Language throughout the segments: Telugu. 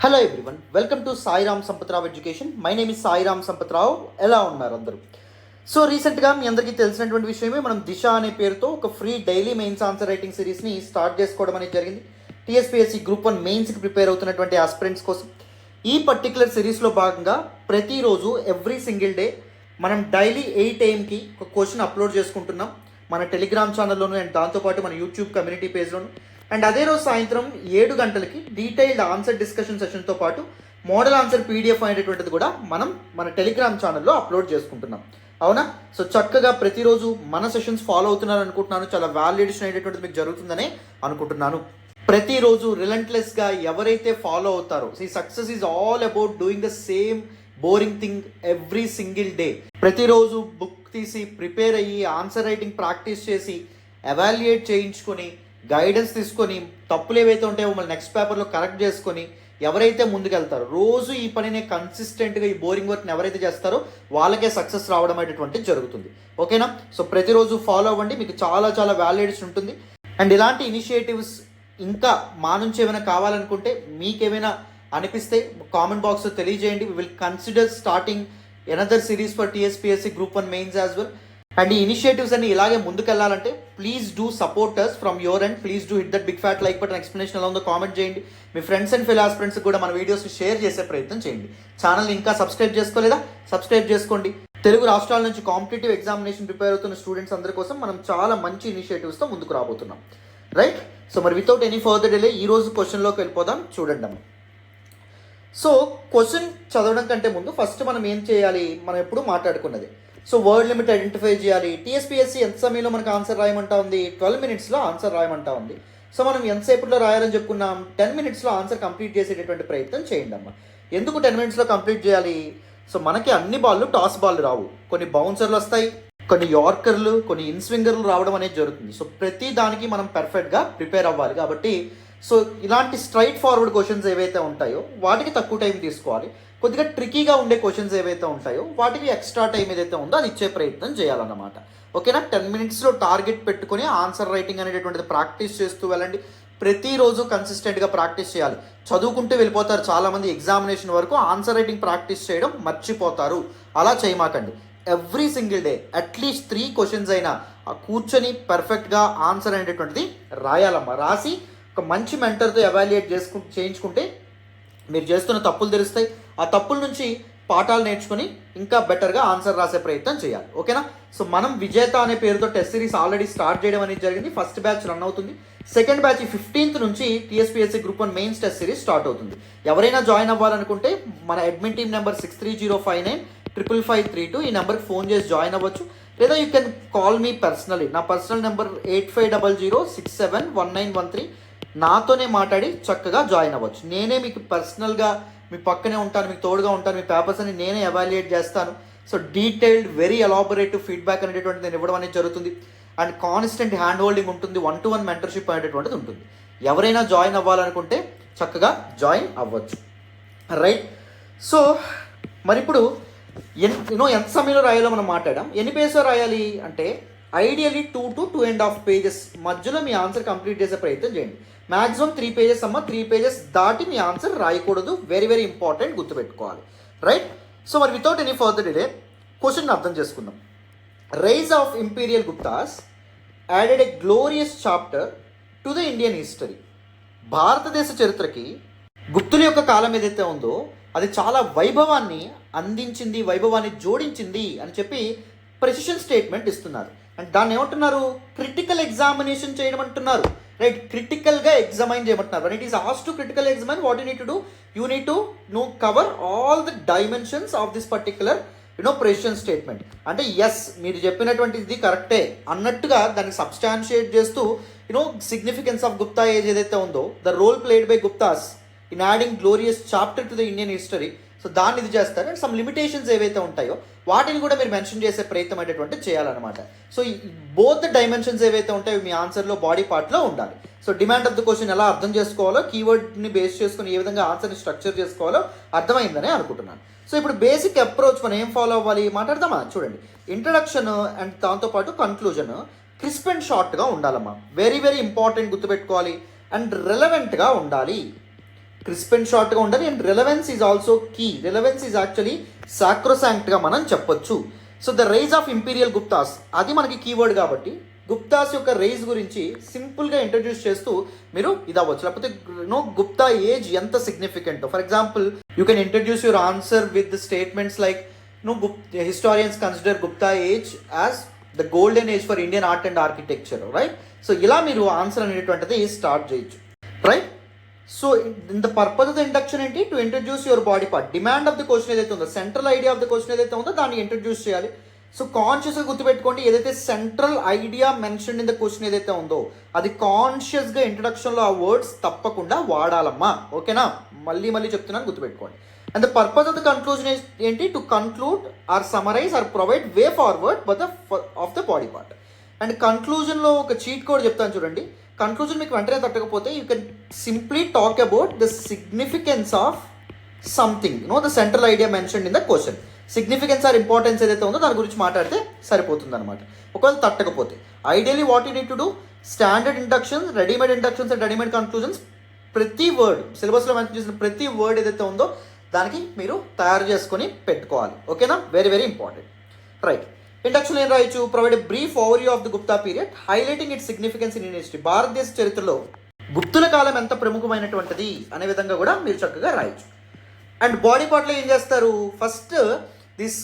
Hello everyone, welcome to Sairam Sampath Rao education. My name is Sairam Sampath Rao. ఎలా ఉన్నారు అందరూ? సో రీసెంట్గా మీ అందరికీ తెలిసినటువంటి విషయమే, మనం దిశ అనే పేరుతో ఒక free daily mains answer writing సిరీస్ని స్టార్ట్ చేసుకోవడం అనేది జరిగింది. టీఎస్పీఎస్సీ గ్రూప్ 1 మెయిన్స్కి ప్రిపేర్ అవుతున్నటువంటి ఆస్పిరెంట్స్ కోసం ఈ పర్టికులర్ సిరీస్లో భాగంగా ప్రతిరోజు ఎవ్రీ సింగిల్ డే మనం డైలీ 8 AM ఒక క్వశ్చన్ అప్లోడ్ చేసుకుంటున్నాం మన టెలిగ్రామ్ ఛానల్లోను అండ్ దాంతోపాటు మన యూట్యూబ్ కమ్యూనిటీ పేజ్లోను. అండ్ అదే రోజు సాయంత్రం 7 గంటలకి డీటెయిల్డ్ ఆన్సర్ డిస్కషన్ సెషన్తో పాటు మోడల్ ఆన్సర్ పీడిఎఫ్ అనేటటువంటిది కూడా మనం మన టెలిగ్రామ్ ఛానల్లో అప్లోడ్ చేసుకుంటున్నాం. అవునా? సో చక్కగా ప్రతిరోజు మన సెషన్స్ ఫాలో అవుతున్నారు అనుకుంటున్నాను. చాలా వాల్యుయేషన్ అనేటటువంటిది మీకు జరుగుతుందనే అనుకుంటున్నాను. ప్రతిరోజు రిలెంట్లెస్గా ఎవరైతే ఫాలో అవుతారో, ఈ success is all about doing the same boring thing every single day. ప్రతిరోజు బుక్ తీసి ప్రిపేర్ అయ్యి ఆన్సర్ రైటింగ్ ప్రాక్టీస్ చేసి ఎవాల్యుయేట్ చేయించుకొని గైడెన్స్ తీసుకొని తప్పులు ఏవైతే ఉంటాయో మళ్ళీ నెక్స్ట్ పేపర్లో కరెక్ట్ చేసుకొని ఎవరైతే ముందుకెళ్తారో, రోజు ఈ పనినే కన్సిస్టెంట్గా ఈ బోరింగ్ వర్క్ని ఎవరైతే చేస్తారో వాళ్ళకే సక్సెస్ రావడం అనేటువంటిది జరుగుతుంది. ఓకేనా? సో ప్రతిరోజు ఫాలో అవ్వండి, మీకు చాలా చాలా వాల్యుయేషన్ ఉంటుంది. అండ్ ఇలాంటి ఇనిషియేటివ్స్ ఇంకా మా నుంచి ఏమైనా కావాలనుకుంటే, మీకేమైనా అనిపిస్తే కామెంట్ బాక్స్లో తెలియజేయండి. We will consider starting another series for TSPSC group 1 mains as well. And ఈ ఇనిషియేటివ్స్ అన్ని ఇలాగే ముందుకెళ్లాలంటే please do support us from your and please do hit that big fat like button. Explanation ఎలా ఉందో కామెంట్ చేయండి. మీ ఫ్రెండ్స్ అండ్ ఫెలో ఆస్పిరెంట్స్ కూడా మన వీడియోస్ని షేర్ చేసే ప్రయత్నం చేయండి. ఛానల్ని ఇంకా సబ్స్క్రైబ్ చేసుకోలేదా? సబ్స్క్రైబ్ చేసుకోండి. తెలుగు రాష్ట్రాల నుంచి కాంపిటేటివ్ ఎగ్జామినేషన్ ప్రిపేర్ అవుతున్న స్టూడెంట్స్ అందరి కోసం మనం చాలా మంచి ఇనిషియేటివ్స్తో ముందుకు రాబోతున్నాం. రైట్? సో మరి వితౌట్ ఎనీ ఫర్దర్ డిలే ఈ రోజు క్వశ్చన్లోకి వెళ్ళిపోదాం. చూడండి అమ్మ. సో క్వశ్చన్ చదవడం కంటే ముందు ఫస్ట్ మనం ఏం చేయాలి? మనం ఎప్పుడు మాట్లాడుకున్నది. సో వర్డ్ లిమిట్ ఐడెంటిఫై చేయాలి. టీఎస్పీఎస్సీ ఎంత సమయంలో మనకు ఆన్సర్ రాయమంటా ఉంది? 12 minutesలో ఆన్సర్ రాయమంటా ఉంది. సో మనం ఎంతసేపులో రాయాలని చెప్పుకున్నాం? 10 minutesలో ఆన్సర్ కంప్లీట్ చేసేటటువంటి ప్రయత్నం చేయండి అమ్మ. ఎందుకు 10 minutesలో కంప్లీట్ చేయాలి? సో మనకి అన్ని బాళ్ళు టాస్ బాల్ రావు, కొన్ని బౌన్సర్లు వస్తాయి, కొన్ని యార్కర్లు, కొన్ని ఇన్స్వింగర్లు రావడం అనేది జరుగుతుంది. సో ప్రతి దానికి మనం పర్ఫెక్ట్గా ప్రిపేర్ అవ్వాలి. కాబట్టి సో ఇలాంటి స్ట్రైట్ ఫార్వర్డ్ క్వశ్చన్స్ ఏవైతే ఉంటాయో వాటికి తక్కువ టైం తీసుకోవాలి. కొద్దిగా ట్రికీగా ఉండే క్వశ్చన్స్ ఏవైతే ఉంటాయో వాటికి ఎక్స్ట్రా టైం ఏదైతే ఉందో అది ఇచ్చే ప్రయత్నం చేయాలన్నమాట. ఓకేనా? 10 minutesలో టార్గెట్ పెట్టుకొని ఆన్సర్ రైటింగ్ అనేటటువంటిది ప్రాక్టీస్ చేస్తూ వెళ్ళండి. ప్రతిరోజు కన్సిస్టెంట్గా ప్రాక్టీస్ చేయాలి. చదువుకుంటూ వెళ్ళిపోతారు చాలామంది, ఎగ్జామినేషన్ వరకు ఆన్సర్ రైటింగ్ ప్రాక్టీస్ చేయడం మర్చిపోతారు. అలా చేయమాకండి. Every single day at least 3 questions అయినా కూర్చొని పర్ఫెక్ట్గా ఆన్సర్ అనేటటువంటిది రాయాలమ్మా. రాసి ఒక మంచి మెంటర్తో ఎవాల్యుయేట్ చేయించుకుంటే మీరు చేస్తున్న తప్పులు తెలుస్తాయి. ఆ తప్పుల నుంచి పాఠాలు నేర్చుకొని ఇంకా బెటర్గా ఆన్సర్ రాసే ప్రయత్నం చేయాలి. ఓకేనా? సో మనం విజేత అనే పేరుతో టెస్ట్ సిరీస్ ఆల్రెడీ స్టార్ట్ చేయడం అనేది జరిగింది. ఫస్ట్ బ్యాచ్ రన్ అవుతుంది. సెకండ్ బ్యాచ్ 15th నుంచి TSPSC group 1 mains test series start అవుతుంది. ఎవరైనా జాయిన్ అవ్వాలనుకుంటే మన అడ్మిన్ టీమ్ నెంబర్ 6305955532 ఈ నెంబర్కి ఫోన్ చేసి జాయిన్ అవ్వచ్చు. లేదా you can call me personally. నా పర్సనల్ నెంబర్ 8500671913. నాతోనే మాట్లాడి చక్కగా జాయిన్ అవ్వచ్చు. నేనే మీకు పర్సనల్గా మీ పక్కనే ఉంటాను, మీకు తోడుగా ఉంటాను. మీ పేపర్స్ అని నేనే ఎవాల్యుయేట్ చేస్తాను. సో డీటెయిల్డ్ వెరీ ఎలాబొరేటివ్ ఫీడ్బ్యాక్ అనేటటువంటిది నేను ఇవ్వడం అనేది జరుగుతుంది. అండ్ కాన్స్టెంట్ హ్యాండ్ హోల్డింగ్ ఉంటుంది. 1-to-1 మెంటర్షిప్ అనేటటువంటిది ఉంటుంది. ఎవరైనా జాయిన్ అవ్వాలనుకుంటే చక్కగా జాయిన్ అవ్వచ్చు. రైట్? సో మరి ఇప్పుడు ఎంత సమయంలో రాయాలో మనం మాట్లాడాం. ఎన్ని పేజెస్లో రాయాలి అంటే ఐడియల్లీ 2 to 2.5 pages మధ్యలో మీ ఆన్సర్ కంప్లీట్ చేసే ప్రయత్నం చేయండి. మ్యాక్సిమం 3 pages అమ్మ. 3 pages దాటి మీ ఆన్సర్ రాయకూడదు. వెరీ వెరీ ఇంపార్టెంట్, గుర్తుపెట్టుకోవాలి. రైట్? సో మరి without any further delay question అర్థం చేసుకుందాం. Rise of imperial Guptas added a glorious chapter to the Indian history. భారతదేశ చరిత్రకి గుప్తుల యొక్క కాలం ఏదైతే ఉందో అది చాలా వైభవాన్ని అందించింది, వైభవాన్ని జోడించింది అని చెప్పి ప్రెసిషన్ స్టేట్మెంట్ ఇస్తున్నారు. అండ్ దాన్ని ఏమంటున్నారు? క్రిటికల్ ఎగ్జామినేషన్ చేయడం అంటున్నారు. రైట్? క్రిటికల్గా ఎగ్జామైన్ చేయమంటున్నారు. And it is ask to critical ఎగ్జామైన్. What you need to do? You need to cover all the dimensions of this particular precision statement. అంటే ఎస్, మీరు చెప్పినటువంటిది కరెక్టే అన్నట్టుగా దాన్ని సబ్స్టాన్షియేట్ చేస్తూ సిగ్నిఫికెన్స్ ఆఫ్ గుప్తా ఏజ్ ఏదైతే ఉందో, the role played by Guptas in adding glorious chapter to the Indian history. So దాన్ని ఇది చేస్తారు. అండ్ సమ్ లిమిటేషన్స్ ఏవైతే ఉంటాయో వాటిని కూడా మీరు మెన్షన్ చేసే ప్రయత్నం అనేటువంటి చేయాలన్నమాట. సో బోత్ ద డైమెన్షన్స్ ఏవైతే ఉంటాయో మీ ఆన్సర్లో బాడీ పార్ట్లో ఉండాలి. So demand of the question ఎలా అర్థం చేసుకోవాలో, కీవర్డ్ని బేస్ చేసుకుని ఏ విధంగా ఆన్సర్ని స్ట్రక్చర్ చేసుకోవాలో అర్థమైందని అనుకుంటున్నాను. సో ఇప్పుడు బేసిక్ అప్రోచ్ మనం ఏం ఫాలో అవ్వాలి మాట్లాడదామా? చూడండి, ఇంట్రడక్షన్ అండ్ దాంతోపాటు కన్క్లూజన్ క్రిస్ప్ అండ్ షార్ట్గా ఉండాలమ్మా. వెరీ వెరీ ఇంపార్టెంట్, గుర్తుపెట్టుకోవాలి. అండ్ రెలవెంట్గా ఉండాలి. క్రిస్ప్ అండ్ షార్ట్గా ఉండాలి. And relevance is also key. Relevance is actually సాక్రోసాంక్ట్గా మనం చెప్పొచ్చు. So the rise of imperial Guptas, అది మనకి కీవర్డ్ కాబట్టి గుప్తాస్ యొక్క రైజ్ గురించి సింపుల్గా ఇంట్రడ్యూస్ చేస్తూ మీరు ఇది అవ్వచ్చు. లేకపోతే గుప్తా ఏజ్ ఎంత significant. For example you can introduce your answer with statements like historians consider Gupta age as the golden age for Indian art and architecture, right. So ఇలా మీరు ఆన్సర్ అనేటువంటిది స్టార్ట్ చేయొచ్చు, right. So in the purpose of the induction ఏంటి? To introduce your body part. Demand of the question ఏదైతే ఉందో, central idea of the question ఏదైతే ఉందో దాన్ని ఇంట్రడ్యూస్ చేయాలి. సో కాన్షియస్గా గుర్తుపెట్టుకోండి, ఏదైతే central idea mention in the question ఏదైతే ఉందో అది కాన్షియస్గా ఇంట్రడక్షన్లో ఆ వర్డ్స్ తప్పకుండా వాడాలమ్మా, ఓకేనా. మళ్ళీ మళ్ళీ చెప్తున్నాను, గుర్తుపెట్టుకోండి. And the purpose of the conclusion ఏంటి? To conclude or summarise or provide way forward but of the body part. And కన్క్లూజన్లో ఒక చీట్ కోడ్ చెప్తాను చూడండి. కన్క్లూజన్ మీకు వెంటనే తట్టకపోతే you can simply talk about the significance of something, the central idea mention in the question. Significance or importance ఏదైతే ఉందో దాని గురించి మాట్లాడితే సరిపోతుంది అనమాట. ఒకవేళ తట్టకపోతే ideally what you need to do, standard inductions, readymade inductions and readymade conclusions, ప్రతి వర్డ్ సిలబస్లో మెన్షన్ చేసిన ప్రతి వర్డ్ ఏదైతే ఉందో దానికి మీరు తయారు చేసుకొని పెట్టుకోవాలి, ఓకేనా. Very very important, right. Induction ఏం రాయొచ్చు? Provide a brief overview of the Gupta period highlighting its significance in Indian history. భారతదేశ చరిత్రలో గుప్తుల కాలం ఎంత ప్రముఖమైనటువంటిది అనే విధంగా కూడా మీరు చక్కగా రాయొచ్చు. అండ్ బాడీ పార్ట్లో ఏం చేస్తారు? ఫస్ట్ దిస్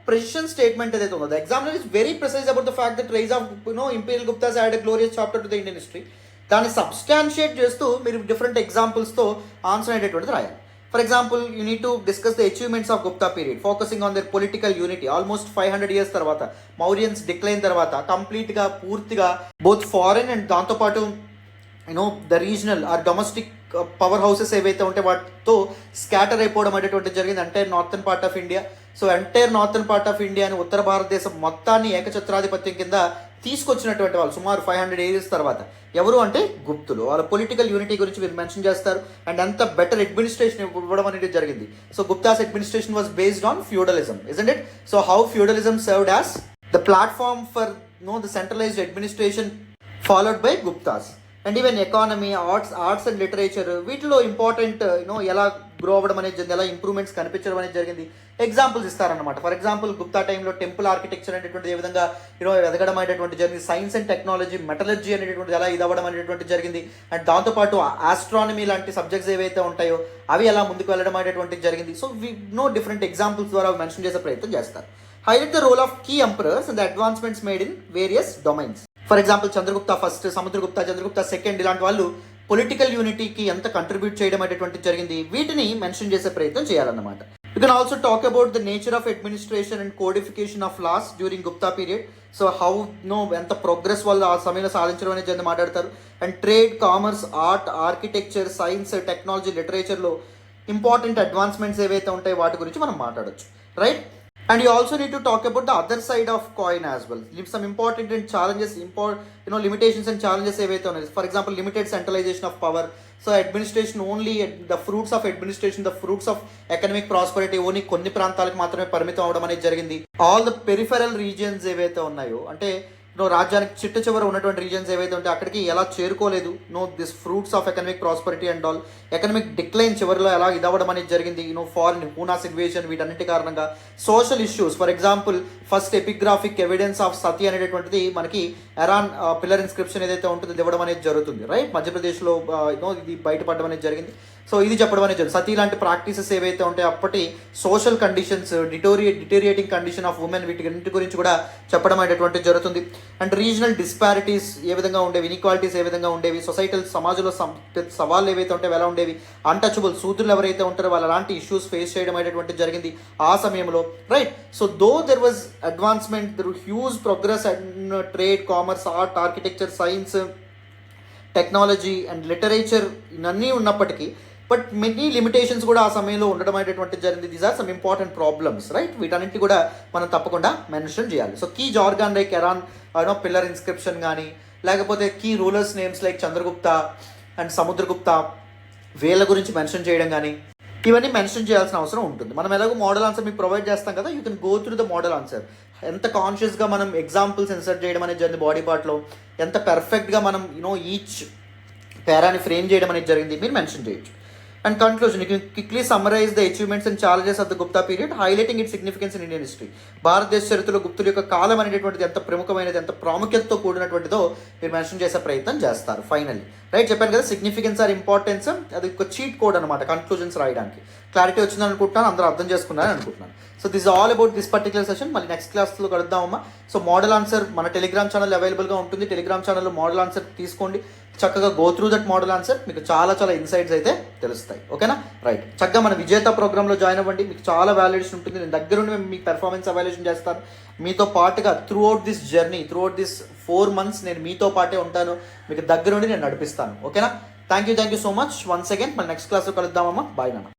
ప్రెసిషన్ స్టేట్మెంట్ ఏదైతే ఉందో, the examiner is very precise about the fact that rise of imperial Guptas had a glorious chapter to the Indian history. దాన్ని సబ్స్టాన్షియేట్ చేస్తూ మీరు డిఫరెంట్ ఎగ్జాంపుల్స్తో ఆన్సర్ అనేటటువంటిది రాయాలి. For example you need to discuss the achievements of Gupta period focusing on their political unity. Almost 500 years తర్వాత, మౌర్యన్స్ డిక్లైన్ తర్వాత కంప్లీట్గా పూర్తిగా బోత్ ఫారెన్ అండ్ దాంతోపాటు the regional or domestic power houses ఏవైతే ఉంటే వాటితో స్కాటర్ అయిపోవడం అనేటువంటి జరిగింది entire northern part of India. So entire northern part of ఇండియాని, ఉత్తర భారతదేశం మొత్తాన్ని ఏకఛత్రాధిపత్యం కింద తీసుకొచ్చినటువంటి వాళ్ళు సుమారు 500 years తర్వాత ఎవరు అంటే గుప్తులు. వాళ్ళ పొలిటికల్ యూనిటీ గురించి మీరు మెన్షన్ చేస్తారు అండ్ అంత బెటర్ అడ్మినిస్ట్రేషన్ ఇవ్వడం అనేది జరిగింది. So Guptas administration was based on feudalism, isn't it? So how feudalism served as the platform for the centralised administration followed by Guptas. And even economy, arts and literature, వీటిలో ఇంపార్టెంట్ ఎలా గ్రో అవ్వడం అనేది జరిగింది, ఎలా ఇంప్రూవ్మెంట్స్ కనిపించడం అనేది జరిగింది. ఎగ్జాంపుల్స్ ఇస్తారనమాట. ఫర్ ఎగ్జాంపుల్ గుప్తా టైంలో టెంపుల్ ఆర్కిటెక్చర్ అనేటువంటి ఏ విధంగా ఎదగడం అనేటువంటి జరిగింది. సైన్స్ అండ్ టెక్నాలజీ, మెటలర్జీ అనేటువంటిది ఎలా ఇదవ్వడం అనేటువంటి జరిగింది. అండ్ దాంతోపాటు ఆస్ట్రానమీ లాంటి సబ్జెక్ట్స్ ఏవైతే ఉంటాయో అవి ఎలా ముందుకు వెళ్ళడం అనేటువంటిది జరిగింది. సో వి డిఫరెంట్ ఎగ్జాంపుల్స్ ద్వారా మెన్షన్ చేసే ప్రయత్నం చేస్తారు. Highlight the role of key emperors and the advancements made in various domains. For example Chandragupta first, Samudragupta, Chandragupta second, ఇలాంటి వాళ్ళు పొలిటికల్ యూనిటీకి ఎంత కంట్రిబ్యూట్ చేయడం అనేటువంటి జరిగింది, వీటిని మెన్షన్ చేసే ప్రయత్నం చేయాలన్నమాట. You can also talk about the nature of administration and codification of laws during Gupta period. So how ఎంత ప్రోగ్రెస్ వాళ్ళు ఆ సమయంలో సాధించడం అనేది జరిగింది మాట్లాడతారు. And trade, commerce, art, architecture, science, technology, లిటరేచర్లో ఇంపార్టెంట్ అడ్వాన్స్మెంట్స్ ఏవైతే ఉంటాయో వాటి గురించి మనం మాట్లాడొచ్చు, right. And you also need to talk about the other side of coin as well. Leave some important and challenges, limitations and challenges ఏవైతే ఉన్నాయి. For example, limited centralization of power. So administration only, the fruits of administration, the fruits of economic prosperity only కొన్ని ప్రాంతాలకు మాత్రమే పరిమితం అవడం అనేది జరిగింది. All the peripheral regions ఏవైతే ఉన్నాయో, అంటే రాజ్యానికి చిట్ట చివర ఉన్నటువంటి రీజన్స్ ఏవైతే ఉంటే అక్కడికి ఎలా చేరుకోలేదు. This fruits of economic prosperity and all, economic decline చివరిలో ఎలా ఇదవ్వడం అనేది జరిగింది. ఫారిన్ హూనాస్ ఇన్వేషన్, వీటన్నిటి కారణంగా. Social issues, for example first epigraphic evidence of sati అనేటువంటిది మనకి ఎరాన్ పిల్లర్ ఇన్స్క్రిప్షన్ ఏదైతే ఉంటుందో ఇవ్వడం అనేది జరుగుతుంది, రైట్. మధ్యప్రదేశ్లో ఇది బయటపడడం అనేది జరిగింది. సో ఇది చెప్పడం అనేది జరిగింది. సతీ లాంటి ప్రాక్టీసెస్ ఏవైతే ఉంటాయో అప్పటి social conditions, deteriorating condition of women, వీటి గురించి కూడా చెప్పడం అనేటువంటి జరుగుతుంది. అండ్ రీజనల్ డిస్పారిటీస్ ఏ విధంగా ఉండేవి, ఇన్ఈక్వాలిటీస్ ఏ విధంగా ఉండేవి, సొసైటల్ సమాజంలో సవాళ్ళు ఏవైతే ఉంటాయో ఎలా ఉండేవి, అన్టచబుల్ సూదులు ఎవరైతే ఉంటారో వాళ్ళు అలాంటి ఇష్యూస్ ఫేస్ చేయడం అనేటువంటి జరిగింది ఆ సమయంలో, right. So though there was advancement, there huge progress in trade, commerce, art, architecture, science, technology and literature ఇవన్నీ ఉన్నప్పటికీ బట్ మెనీ లిమిటేషన్స్ కూడా ఆ సమయంలో ఉండడం అనేటువంటి జరిగింది. These are some important problems, right. వీటన్నింటి కూడా మనం తప్పకుండా మెన్షన్ చేయాలి. So key jargon like Eran pillar inscription కానీ, లేకపోతే key rulers names like Chandragupta and Samudragupta, వీళ్ళ గురించి మెన్షన్ చేయడం కానీ, ఇవన్నీ మెన్షన్ చేయాల్సిన అవసరం ఉంటుంది. మనం ఎలాగో మోడల్ ఆన్సర్ మీకు ప్రొవైడ్ చేస్తాం కదా, you can go through the model answer. ఎంత కాన్షియస్గా మనం ఎగ్జాంపుల్స్ ఇన్సర్ట్ చేయడం అనేది జరిగింది బాడీ పార్ట్లో, ఎంత పర్ఫెక్ట్గా మనం ఈచ్ పేరాని ఫ్రేమ్ చేయడం అనేది జరిగింది మీరు మెన్షన్ చేయొచ్చు. And conclusion, you can quickly summarise the achievements and challenges of the Gupta period, highlighting it significance in Indian history. భారతదేశ చరిత్రలో గుప్తుల యొక్క కాలం అనేటువంటిది ఎంత ప్రముఖమైనది, ఎంత ప్రాముఖ్యతతో కూడినటువంటిదో మీరు మెన్షన్ చేసే ప్రయత్నం చేస్తారు ఫైనల్లీ. రైట్, చెప్పాను కదా సిగ్నిఫికెన్స్ ఆర్ ఇంపార్టెన్స్, అది ఒక చీట్ కోడ్ అనమాట కన్క్లూజన్స్ రాయడానికి. క్లారిటీ వచ్చిందని అనుకుంటున్నాను, అందరూ అర్థం చేసుకున్నారని అనుకుంటున్నాను. So this all about this particular session. మళ్ళీ నెక్స్ట్ క్లాస్లో కలుద్దామమ్మా. సో మోడల్ ఆన్సర్ మన టెలిగ్రామ్ ఛానల్ అవైలబుల్గా ఉంటుంది. టెలిగ్రామ్ ఛానల్లో మోడల్ ఆన్సర్ తీసుకోండి, చక్కగా go through that model answer, మీకు చాలా చాలా ఇన్సైట్స్ అయితే తెలుస్తాయి. ఓకేనా? రైట్, చక్కగా మన విజేత ప్రోగ్రామ్లో జాయిన్ అవ్వండి, మీకు చాలా వాల్యుయేషన్ ఉంటుంది. నేను దగ్గరుండి మేము మీకు పెర్ఫార్మెన్స్ అవాల్యుయేషన్ చేస్తాను. మీతో పాటుగా through out this journey, through out this 4 months నేను మీతో పాటే ఉంటాను, మీకు దగ్గరుండి నేను నడిపిస్తాను. ఓకేనా? Thank you so much once again. మళ్ళీ నెక్స్ట్ క్లాస్లో కలుద్దామమ్మా. బాయ్ నాన్న.